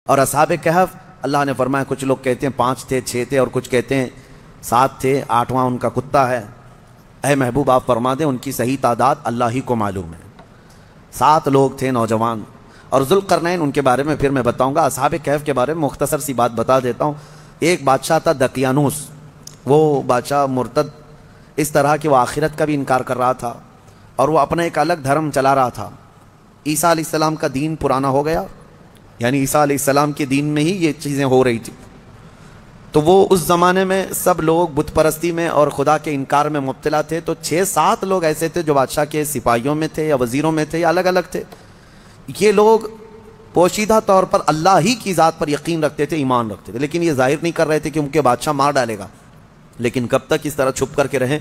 اور اصحاب کہف اللہ نے فرمایا کچھ لوگ کہتے ہیں 5 تھے 6 تھے اور کچھ کہتے ہیں 7 تھے 8واں ان کا کتا ہے۔ اے محبوب آپ فرما دیں ان کی صحیح تعداد اللہ ہی کو معلوم ہے۔ 7 لوگ تھے نوجوان، اور ذوالقرنین ان کے بارے میں پھر میں بتاؤں گا۔ اصحاب کہف کے بارے میں مختصر سی بات بتا دیتا ہوں۔ ایک بادشاہ تھا دقیانوس، وہ بادشاہ مرتد اس طرح کہ وہ آخرت کا بھی انکار کر رہا تھا اور وہ اپنا ایک الگ دھرم چلا رہا تھا۔ عیسیٰ علیہ السلام کا دین پرانا ہو گیا، یعنی عیسیٰ علیہ السلام کے دین میں ہی یہ چیزیں ہو رہی تھی، تو وہ اس زمانے میں سب لوگ بت پرستی میں اور خدا کے انکار میں مبتلا تھے۔ تو 6-7 لوگ ایسے تھے جو بادشاہ کے سپاہیوں میں تھے یا وزیروں میں تھے یا الگ الگ تھے۔ یہ لوگ پوشیدہ طور پر اللہ ہی کی ذات پر یقین رکھتے تھے، ایمان رکھتے تھے، لیکن یہ ظاہر نہیں کر رہے تھے کہ ان کے بادشاہ مار ڈالے گا۔ لیکن کب تک اس طرح چھپ کر کے رہیں؟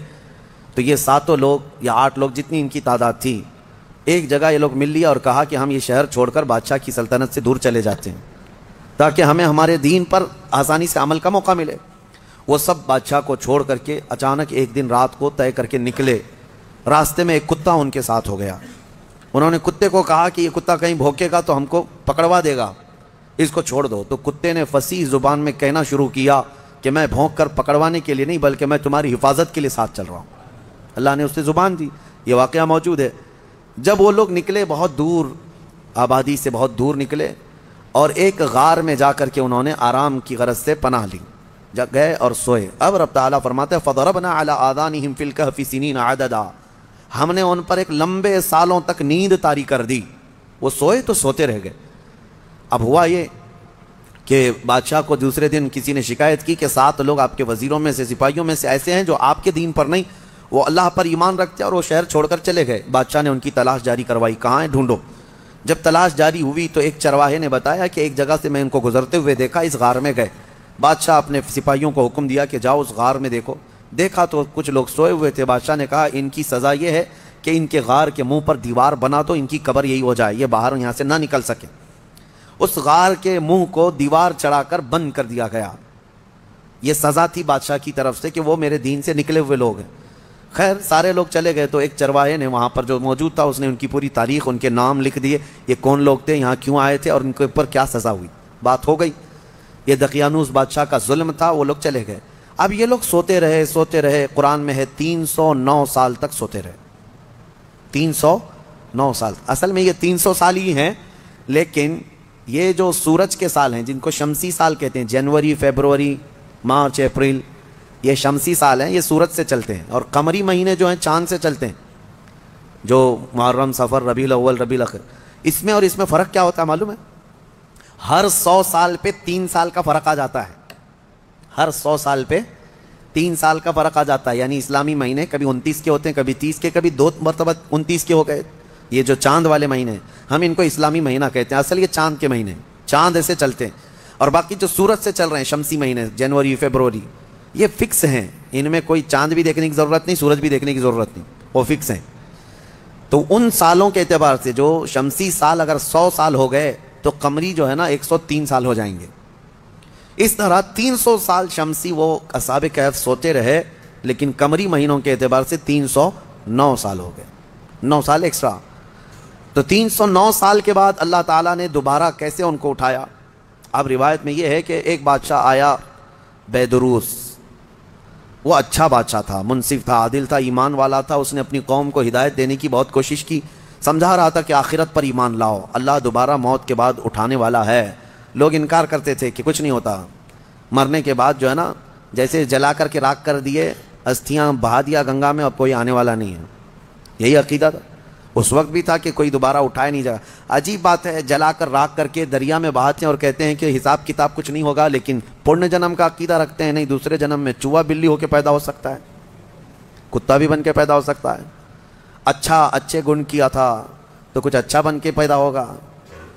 تو یہ 7 لوگ یا 8 لوگ جتنی ان کی تعداد تھی، ایک جگہ یہ لوگ مل لیا اور کہا کہ ہم یہ شہر چھوڑ کر بادشاہ کی سلطنت سے دور چلے جاتے ہیں تاکہ ہمیں ہمارے دین پر آسانی سے عمل کا موقع ملے۔ وہ سب بادشاہ کو چھوڑ کر کے اچانک ایک دن رات کو طے کر کے نکلے۔ راستے میں ایک کتا ان کے ساتھ ہو گیا۔ انہوں نے کتے کو کہا کہ یہ کتا کہیں بھوکے گا تو ہم کو پکڑوا دے گا، اس کو چھوڑ دو۔ تو کتے نے فصیح زبان میں کہنا شروع کیا کہ میں بھونک کر پکڑوانے کے لیے نہیں بلکہ میں تمہاری حفاظت کے لیے ساتھ چل رہا ہوں۔ اللہ نے اس سے زبان دی، یہ واقعہ موجود ہے۔ جب وہ لوگ نکلے بہت دور، آبادی سے بہت دور نکلے اور ایک غار میں جا کر کے انہوں نے آرام کی غرض سے پناہ لی، گئے اور سوئے۔ اب رب تعالیٰ فرماتے ہیں فَضَرَبْنَا عَلَىٰ آذَانِهِمْ فِي الْكَهْفِ سِنِينَ عَدَدًا، ہم نے ان پر ایک لمبے سالوں تک نیند طاری کر دی۔ وہ سوئے تو سوتے رہ گئے۔ اب ہوا یہ کہ بادشاہ کو دوسرے دن کسی نے شکایت کی کہ 7 لوگ آپ کے وزیروں میں سے سپاہیوں میں سے ایسے ہیں جو آپ کے دین پر نہیں، وہ اللہ پر ایمان رکھتے ہیں اور وہ شہر چھوڑ کر چلے گئے۔ بادشاہ نے ان کی تلاش جاری کروائی، کہاں ہیں ڈھونڈو۔ جب تلاش جاری ہوئی تو ایک چرواہے نے بتایا کہ ایک جگہ سے میں ان کو گزرتے ہوئے دیکھا، اس غار میں گئے۔ بادشاہ اپنے سپاہیوں کو حکم دیا کہ جاؤ اس غار میں دیکھو۔ دیکھا تو کچھ لوگ سوئے ہوئے تھے۔ بادشاہ نے کہا ان کی سزا یہ ہے کہ ان کے غار کے منہ پر دیوار بنا دو، ان کی قبر یہی ہو جائے، یہ باہر یہاں سے نہ نکل سکے۔ اس غار کے منہ کو دیوار چڑھا کر بند کر دیا گیا۔ یہ سزا تھی بادشاہ کی طرف سے کہ وہ میرے دین سے نکلے ہوئے لوگ ہیں۔ خیر سارے لوگ چلے گئے تو ایک چرواہے نے وہاں پر جو موجود تھا اس نے ان کی پوری تاریخ، ان کے نام لکھ دیے، یہ کون لوگ تھے، یہاں کیوں آئے تھے اور ان کے اوپر کیا سزا ہوئی۔ بات ہو گئی۔ یہ دقیانوس بادشاہ کا ظلم تھا، وہ لوگ چلے گئے۔ اب یہ لوگ سوتے رہے، قرآن میں ہے 309 سال تک سوتے رہے۔ 309 سال، اصل میں یہ 300 سال ہی ہیں، لیکن یہ جو سورج کے سال ہیں جن کو شمسی سال کہتے ہیں، جنوری، فیبروری، مارچ، اپریل، یہ شمسی سال ہیں، یہ سورج سے چلتے ہیں، اور قمری مہینے جو ہیں چاند سے چلتے ہیں، جو محرم، صفر، ربیع الاول، ربیع الاخر۔ اس میں اور اس میں فرق کیا ہوتا ہے معلوم ہے؟ ہر 100 سال پہ 3 سال کا فرق آ جاتا ہے۔ ہر 100 سال پہ 3 سال کا فرق آ جاتا ہے، یعنی اسلامی مہینے کبھی 29 کے ہوتے ہیں، کبھی 30 کے، کبھی 2 مرتبہ 29 کے ہو گئے۔ یہ جو چاند والے مہینے ہیں ہم ان کو اسلامی مہینہ کہتے ہیں، اصل یہ چاند کے مہینے، چاند ایسے چلتے ہیں۔ اور باقی جو سورج سے چل رہے ہیں شمسی مہینے، جنوری، فیبروری، یہ فکس ہیں، ان میں کوئی چاند بھی دیکھنے کی ضرورت نہیں، سورج بھی دیکھنے کی ضرورت نہیں، وہ فکس ہیں۔ تو ان سالوں کے اعتبار سے جو شمسی سال اگر 100 سال ہو گئے تو قمری جو ہے نا 103 سال ہو جائیں گے۔ اس طرح 300 سال شمسی وہ اصحاب کہف سوتے رہے، لیکن قمری مہینوں کے اعتبار سے 309 سال ہو گئے، 9 سال ایکسٹرا۔ تو 309 سال کے بعد اللہ تعالیٰ نے دوبارہ کیسے ان کو اٹھایا؟ اب روایت میں یہ ہے کہ ایک بادشاہ آیا بیدروس، وہ اچھا بادشاہ تھا، منصف تھا، عادل تھا، ایمان والا تھا۔ اس نے اپنی قوم کو ہدایت دینے کی بہت کوشش کی، سمجھا رہا تھا کہ آخرت پر ایمان لاؤ، اللہ دوبارہ موت کے بعد اٹھانے والا ہے۔ لوگ انکار کرتے تھے کہ کچھ نہیں ہوتا، مرنے کے بعد جو ہے نا جیسے جلا کر کے راکھ کر دیے، استھیاں بہا دیا گنگا میں، اب کوئی آنے والا نہیں ہے۔ یہی عقیدہ تھا اس وقت بھی تھا کہ کوئی دوبارہ اٹھائے نہیں جائے۔ عجیب بات ہے، جلا کر راکھ کر کے دریا میں بہاتے ہیں اور کہتے ہیں کہ حساب کتاب کچھ نہیں ہوگا، لیکن پرن جنم کا عقیدہ رکھتے ہیں، نہیں دوسرے جنم میں چوہا بلی ہو کے پیدا ہو سکتا ہے، کتا بھی بن کے پیدا ہو سکتا ہے۔ اچھے گن کیا تھا تو کچھ اچھا بن کے پیدا ہوگا،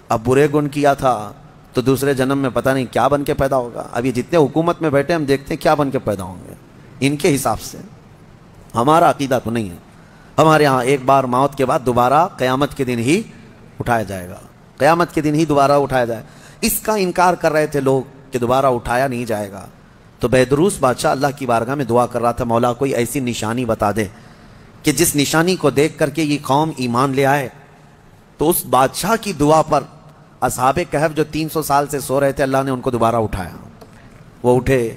اب برے گن کیا تھا تو دوسرے جنم میں پتہ نہیں کیا بن کے پیدا ہوگا۔ اب یہ جتنے حکومت میں بیٹھے ہم دیکھتے ہیں کیا بن کے پیدا ہوں گے ان کے حساب سے۔ ہمارا عقیدہ تو نہیں ہے، ہمارے ہاں ایک بار موت کے بعد دوبارہ قیامت کے دن ہی اٹھایا جائے گا، قیامت کے دن ہی دوبارہ اٹھایا جائے۔ اس کا انکار کر رہے تھے لوگ کہ دوبارہ اٹھایا نہیں جائے گا۔ تو بیدروس بادشاہ اللہ کی بارگاہ میں دعا کر رہا تھا، مولا کوئی ایسی نشانی بتا دے کہ جس نشانی کو دیکھ کر کے یہ قوم ایمان لے آئے۔ تو اس بادشاہ کی دعا پر اصحاب کہف جو 300 سال سے سو رہے تھے، اللہ نے ان کو دوبارہ اٹھایا. وہ اٹھے،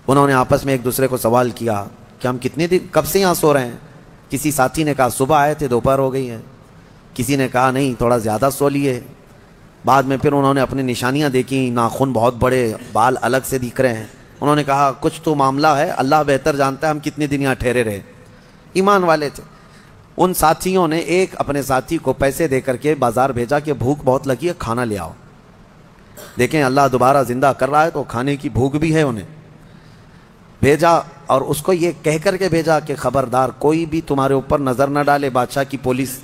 انہوں نے آپس میں ایک دوسرے کو سوال کیا کہ ہم کتنے دن کب سے یہاں سو رہے ہیں. کسی ساتھی نے کہا صبح آئے تھے، دوپہر ہو گئی ہے. کسی نے کہا نہیں تھوڑا زیادہ سو لیے. بعد میں پھر انہوں نے اپنی نشانیاں دیکھی، ناخن بہت بڑے، بال الگ سے دکھ رہے ہیں. انہوں نے کہا کچھ تو معاملہ ہے، اللہ بہتر جانتا ہے ہم کتنے دن یہاں ٹھہرے رہے. ایمان والے تھے. ان ساتھیوں نے ایک اپنے ساتھی کو پیسے دے کر کے بازار بھیجا کہ بھوک بہت لگی ہے، کھانا لے آؤ. دیکھیں اللہ دوبارہ زندہ کر رہا ہے تو کھانے کی بھوک بھی ہے. انہیں بھیجا اور اس کو یہ کہہ کر کے بھیجا کہ خبردار کوئی بھی تمہارے اوپر نظر نہ ڈالے بادشاہ کی پولیس،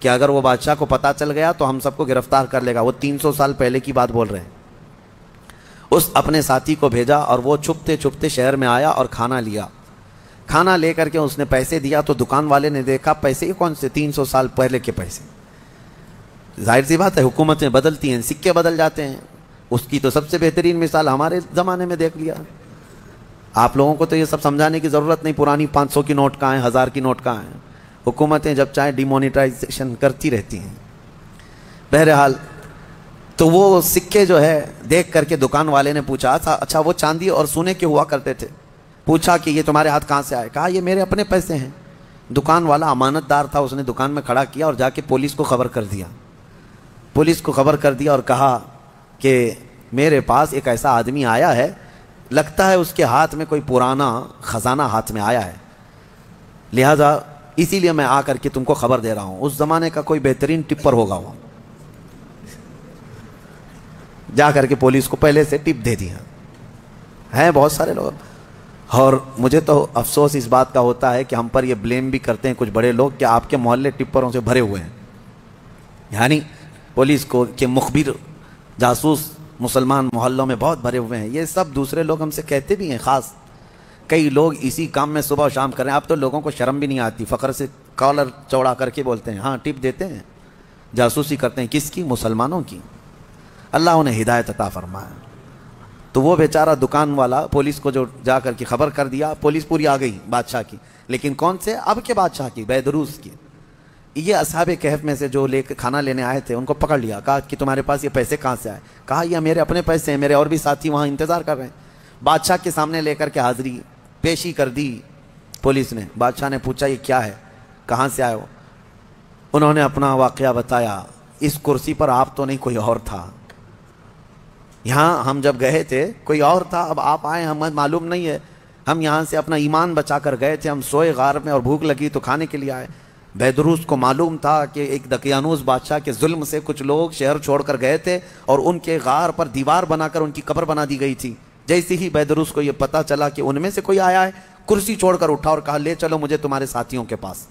کہ اگر وہ بادشاہ کو پتہ چل گیا تو ہم سب کو گرفتار کر لے گا. وہ 300 سال پہلے کی بات بول رہے ہیں. اس اپنے ساتھی کو بھیجا اور وہ چھپتے چھپتے شہر میں آیا اور کھانا لیا. کھانا لے کر کے اس نے پیسے دیا تو دکان والے نے دیکھا پیسے یہ کون سے 300 سال پہلے کے پیسے. ظاہر سی بات ہے حکومتیں بدلتی ہیں، سکے بدل جاتے ہیں. اس کی تو سب سے بہترین مثال ہمارے زمانے میں دیکھ لیا. آپ لوگوں کو تو یہ سب سمجھانے کی ضرورت نہیں، پرانی 500 کی نوٹ کہاں ہیں، 1000 کی نوٹ کہاں ہیں. حکومتیں جب چاہیں ڈی مونیٹائزیشن کرتی رہتی ہیں. بہرحال تو وہ سکے جو ہے دیکھ کر کے دکان والے نے پوچھا تھا اچھا وہ چاندی اور سونے کے ہوا کرتے تھے. پوچھا کہ یہ تمہارے ہاتھ کہاں سے آئے؟ کہا یہ میرے اپنے پیسے ہیں. دکان والا امانت دار تھا، اس نے دکان میں کھڑا کیا اور جا کے پولیس کو خبر کر دیا. پولیس کو خبر کر دیا اور کہا کہ میرے پاس ایک ایسا آدمی آیا ہے، لگتا ہے اس کے ہاتھ میں کوئی پرانا خزانہ ہاتھ میں آیا ہے، لہذا اسی لیے میں آ کر کے تم کو خبر دے رہا ہوں. اس زمانے کا کوئی بہترین ٹپر ہوگا وہ. جا کر کے پولیس کو پہلے سے ٹپ دے دیا. ہیں بہت سارے لوگ. اور مجھے تو افسوس اس بات کا ہوتا ہے کہ ہم پر یہ بلیم بھی کرتے ہیں کچھ بڑے لوگ کہ آپ کے محلے ٹپروں سے بھرے ہوئے ہیں. یعنی پولیس کو کہ مخبر جاسوس مسلمان محلوں میں بہت بھرے ہوئے ہیں. یہ سب دوسرے لوگ ہم سے کہتے بھی ہیں. خاص کئی لوگ اسی کام میں صبح و شام کر رہے ہیں. اب تو لوگوں کو شرم بھی نہیں آتی، فخر سے کالر چوڑا کر کے بولتے ہیں ہاں ٹپ دیتے ہیں، جاسوسی کرتے ہیں. کس کی؟ مسلمانوں کی. اللہ انہیں ہدایت عطا فرمائے. تو وہ بیچارہ دکان والا پولیس کو جو جا کر کے خبر کر دیا، پولیس پوری آ گئی بادشاہ کی. لیکن کون سے؟ اب کے بادشاہ کی، بیدروس کی. یہ اصحاب کہف میں سے جو لے کے کھانا لینے آئے تھے ان کو پکڑ لیا. کہا کہ تمہارے پاس یہ پیسے کہاں سے آئے؟ کہا یہ میرے اپنے پیسے ہیں، میرے اور بھی ساتھی وہاں انتظار کر رہے ہیں. بادشاہ کے سامنے لے کر کے حاضری پیشی کر دی پولیس نے. بادشاہ نے پوچھا یہ کیا ہے، کہاں سے آئے ہو؟ انہوں نے اپنا واقعہ بتایا. اس کرسی پر آپ تو نہیں، کوئی اور تھا. یہاں ہم جب گئے تھے کوئی اور تھا، اب آپ آئے ہمیں معلوم نہیں ہے. ہم یہاں سے اپنا ایمان بچا کر گئے تھے، ہم سوئے غار میں اور بھوک لگی تو کھانے کے لیے آئے. بیدروس کو معلوم تھا کہ ایک دقیانوس بادشاہ کے ظلم سے کچھ لوگ شہر چھوڑ کر گئے تھے اور ان کے غار پر دیوار بنا کر ان کی قبر بنا دی گئی تھی. جیسے ہی بیدروس کو یہ پتا چلا کہ ان میں سے کوئی آیا ہے، کرسی چھوڑ کر اٹھا اور کہا لے چلو مجھے تمہارے ساتھیوں کے پاس.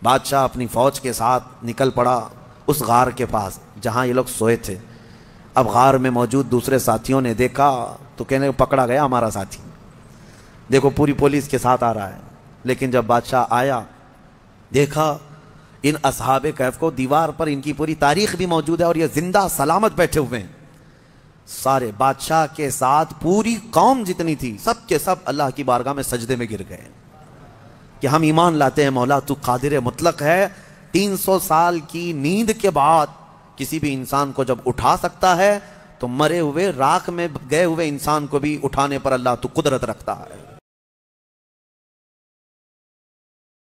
بادشاہ اپنی فوج کے ساتھ نکل پڑا اس غار کے پاس جہاں یہ لوگ سوئے تھے. اب غار میں موجود دوسرے ساتھیوں نے دیکھا تو کہنے پکڑا گیا ہمارا ساتھی، دیکھو پوری پولیس کے ساتھ آ رہا ہے. لیکن جب بادشاہ آیا دیکھا ان اصحاب کہف کو، دیوار پر ان کی پوری تاریخ بھی موجود ہے اور یہ زندہ سلامت بیٹھے ہوئے ہیں. سارے بادشاہ کے ساتھ پوری قوم جتنی تھی سب کے سب اللہ کی بارگاہ میں سجدے میں گر گئے کہ ہم ایمان لاتے ہیں مولا تو قادر مطلق ہے. 300 سال کی نیند کے بعد کسی بھی انسان کو جب اٹھا سکتا ہے تو مرے ہوئے راکھ میں گئے ہوئے انسان کو بھی اٹھانے پر اللہ تو قدرت رکھتا ہے.